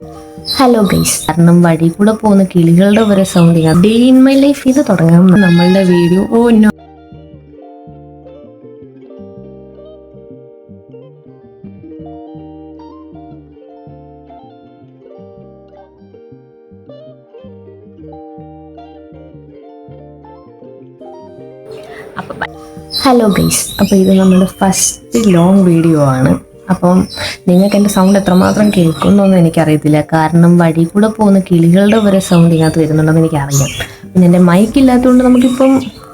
Hello guys, കാരണം വഴി കൂടെ പോകുന്ന കിളികളുടെ വരെ sound day in my life ഇത് തുടങ്ങാം നമ്മളുടെ video. Oh no, hello guys, അപ്പോൾ ഇത് നമ്മുടെ ഫസ്റ്റ് ലോങ് വീഡിയോ ആണ്. അപ്പം നിങ്ങൾക്ക് എൻ്റെ സൗണ്ട് എത്രമാത്രം കേൾക്കുന്നൊന്നും എനിക്കറിയത്തില്ല, കാരണം വഴി കൂടെ പോകുന്ന കിളികളുടെ വരെ സൗണ്ട് ഇതിനകത്ത് വരുന്നുണ്ടെന്ന് എനിക്കറിയാം. പിന്നെ എൻ്റെ മൈക്ക് ഇല്ലാത്തതുകൊണ്ട് നമുക്കിപ്പം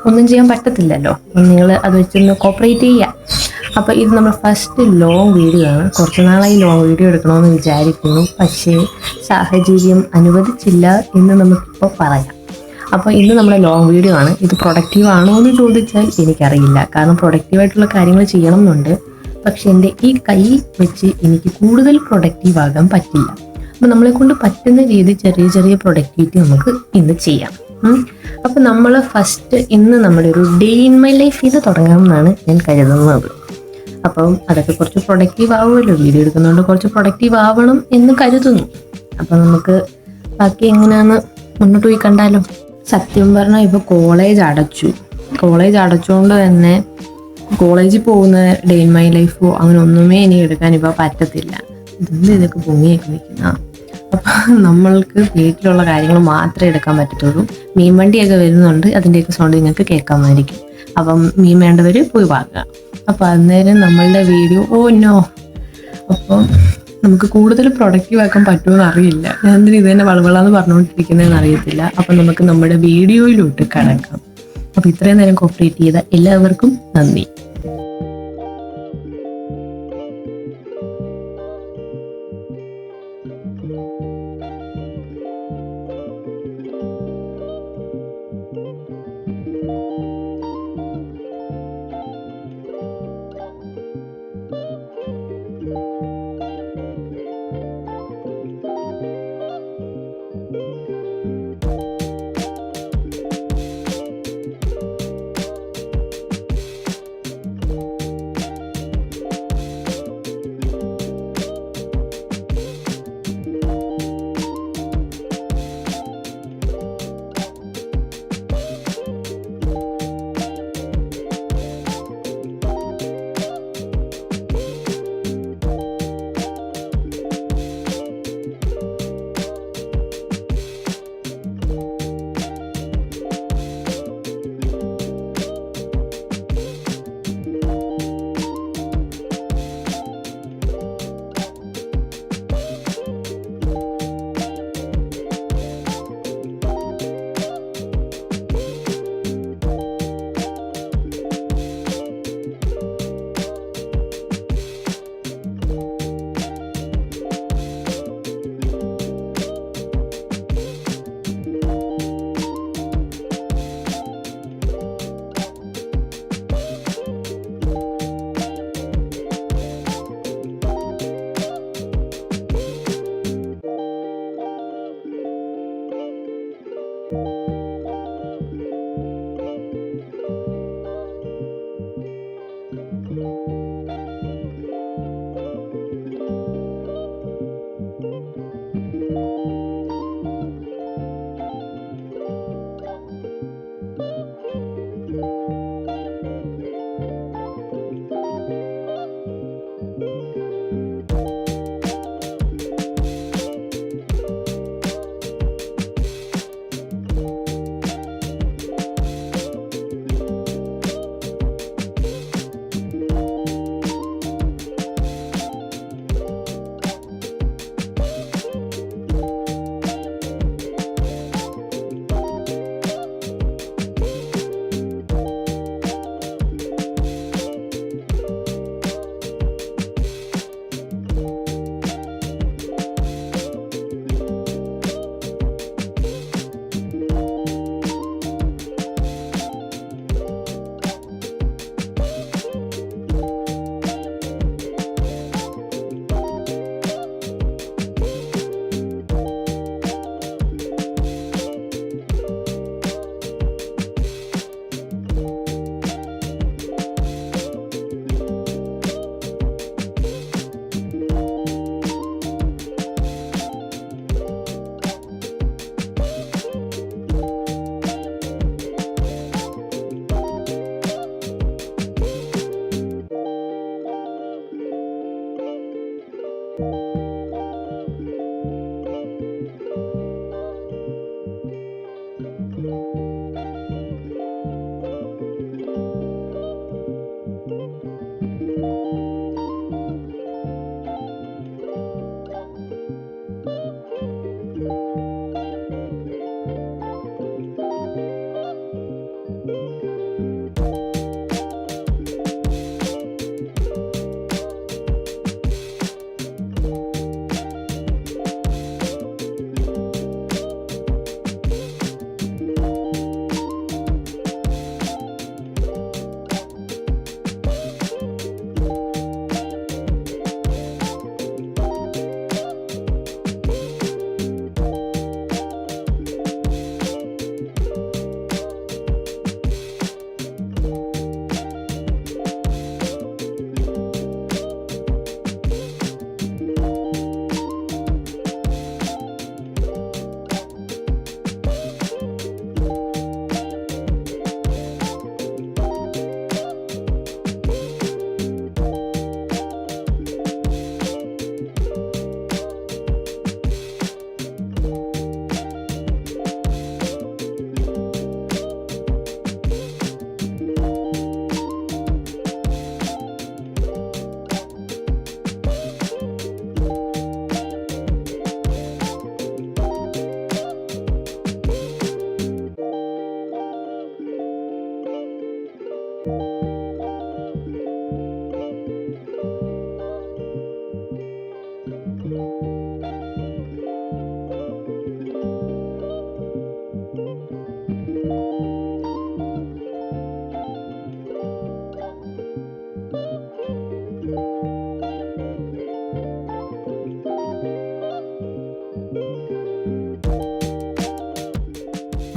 ഒന്നും ചെയ്യാൻ പറ്റത്തില്ലല്ലോ. നിങ്ങൾ അത് വെച്ചൊന്ന് കോപ്പറേറ്റ് ചെയ്യുക. അപ്പോൾ ഇത് നമ്മുടെ ഫസ്റ്റ് ലോങ് വീഡിയോ ആണ്. കുറച്ച് നാളായി ലോങ് വീഡിയോ എടുക്കണമെന്ന് വിചാരിക്കുന്നു, പക്ഷേ സാഹചര്യം അനുവദിച്ചില്ല എന്ന് നമുക്കിപ്പോൾ പറയാം. അപ്പോൾ ഇന്ന് നമ്മുടെ ലോങ് വീഡിയോ ആണ്. ഇത് പ്രൊഡക്റ്റീവ് ആണോ എന്ന് ചോദിച്ചാൽ എനിക്കറിയില്ല, കാരണം പ്രൊഡക്റ്റീവായിട്ടുള്ള കാര്യങ്ങൾ ചെയ്യണം എന്നുണ്ട്. പക്ഷെ എൻ്റെ ഈ കൈ വെച്ച് എനിക്ക് കൂടുതൽ പ്രൊഡക്റ്റീവ് ആകാൻ പറ്റില്ല. അപ്പോൾ നമ്മളെ കൊണ്ട് പറ്റുന്ന രീതി ചെറിയ ചെറിയ പ്രൊഡക്റ്റിവിറ്റി നമുക്ക് ഇന്ന് ചെയ്യാം. അപ്പോൾ നമ്മൾ ഫസ്റ്റ് ഇന്ന് നമ്മുടെ ഒരു ഡേ ഇൻ മൈ ലൈഫ് ഇത് തുടങ്ങാമെന്നാണ് ഞാൻ കരുതുന്നത്. അപ്പം അതൊക്കെ കുറച്ച് പ്രൊഡക്റ്റീവ് ആവുമല്ലോ, വീഡിയോ എടുക്കുന്നതുകൊണ്ട് കുറച്ച് പ്രൊഡക്റ്റീവ് ആവണം എന്ന് കരുതുന്നു. അപ്പം നമുക്ക് ബാക്കി എങ്ങനെയാണെന്ന് മുന്നോട്ട് പോയി കണ്ടാലോ. സത്യം പറഞ്ഞാൽ ഇപ്പോൾ കോളേജ് അടച്ചുകൊണ്ട് തന്നെ കോളേജിൽ പോകുന്ന ഡേ ഇൻ മൈ ലൈഫോ അങ്ങനെ ഒന്നുമേ ഇനി എടുക്കാൻ ഇപ്പോൾ പറ്റത്തില്ല. ഇതൊക്കെ പൊങ്ങിയൊക്കെ നിൽക്കുന്ന. അപ്പം നമ്മൾക്ക് വീട്ടിലുള്ള കാര്യങ്ങൾ മാത്രമേ എടുക്കാൻ പറ്റത്തുള്ളൂ. മീൻ വണ്ടിയൊക്കെ വരുന്നുണ്ട്, അതിൻ്റെയൊക്കെ സൗണ്ട് നിങ്ങൾക്ക് കേൾക്കാമായിരിക്കും. അപ്പം മീൻ വേണ്ടവർ പോയി വാങ്ങുക. അപ്പം അന്നേരം നമ്മളുടെ വീഡിയോ നോ. അപ്പം നമുക്ക് കൂടുതൽ പ്രൊഡക്റ്റീവ് ആക്കാൻ പറ്റുമെന്ന് അറിയില്ല. ഞാൻ എന്തിനും ഇത് തന്നെ വളവളാന്ന് പറഞ്ഞുകൊണ്ടിരിക്കുന്നതെന്ന് അറിയത്തില്ല. അപ്പം നമുക്ക് നമ്മുടെ വീഡിയോയിലോട്ട് കടക്കാം. അപ്പം ഇത്രയും നേരം കോപ്പറേറ്റ് ചെയ്ത എല്ലാവർക്കും നന്ദി.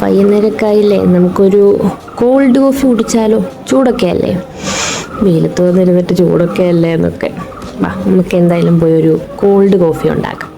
വൈകുന്നേരക്കായില്ലേ, നമുക്കൊരു കോൾഡ് കോഫി കുടിച്ചാലോ? ചൂടൊക്കെ അല്ലേ, വെയിലത്ത് വന്നിരുന്നിട്ട് ചൂടൊക്കെ അല്ലേ എന്നൊക്കെ. വാ, നമുക്ക് എന്തായാലും പോയി ഒരു കോൾഡ് കോഫി ഉണ്ടാക്കാം.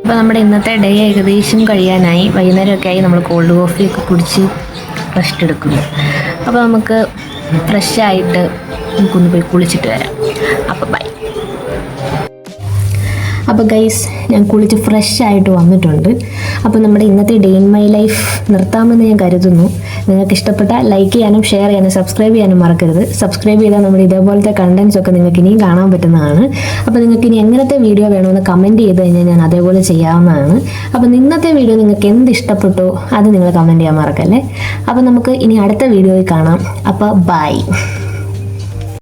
അപ്പോൾ നമ്മുടെ ഇന്നത്തെ ഡേ ഏകദേശം കഴിയാനായി. വൈകുന്നേരമൊക്കെ ആയി. നമ്മൾ കോൾഡ് കോഫിയൊക്കെ കുടിച്ച് റെസ്റ്റ് എടുക്കുന്നു. അപ്പോൾ നമുക്ക് ഫ്രഷായിട്ട് നമുക്കൊന്ന് പോയി കുളിച്ചിട്ട് വരാം. അപ്പോൾ ബൈ. അപ്പോൾ ഗൈസ്, ഞാൻ കുളിച്ച് ഫ്രഷായിട്ട് വന്നിട്ടുണ്ട്. അപ്പോൾ നമ്മുടെ ഇന്നത്തെ ഡേ ഇൻ മൈ ലൈഫ് നിർത്താമെന്ന് ഞാൻ കരുതുന്നു. നിങ്ങൾക്ക് ഇഷ്ടപ്പെട്ടാൽ ലൈക്ക് ചെയ്യാനും ഷെയർ ചെയ്യാനും സബ്സ്ക്രൈബ് ചെയ്യാനും മറക്കരുത്. സബ്സ്ക്രൈബ് ചെയ്താൽ നമ്മുടെ ഇതേപോലത്തെ കണ്ടൻസ് ഒക്കെ നിങ്ങൾക്ക് ഇനിയും കാണാൻ പറ്റുന്നതാണ്. അപ്പോൾ നിങ്ങൾക്ക് ഇനി എങ്ങനത്തെ വീഡിയോ വേണമെന്ന് കമൻറ്റ് ചെയ്ത് കഴിഞ്ഞാൽ ഞാൻ അതേപോലെ ചെയ്യാവുന്നതാണ്. അപ്പോൾ ഇന്നത്തെ വീഡിയോ നിങ്ങൾക്ക് എന്ത് ഇഷ്ടപ്പെട്ടോ അത് നിങ്ങൾ കമൻറ്റ് ചെയ്യാൻ മറക്കല്ലേ. അപ്പോൾ നമുക്ക് ഇനി അടുത്ത വീഡിയോയിൽ കാണാം. അപ്പോൾ ബൈ.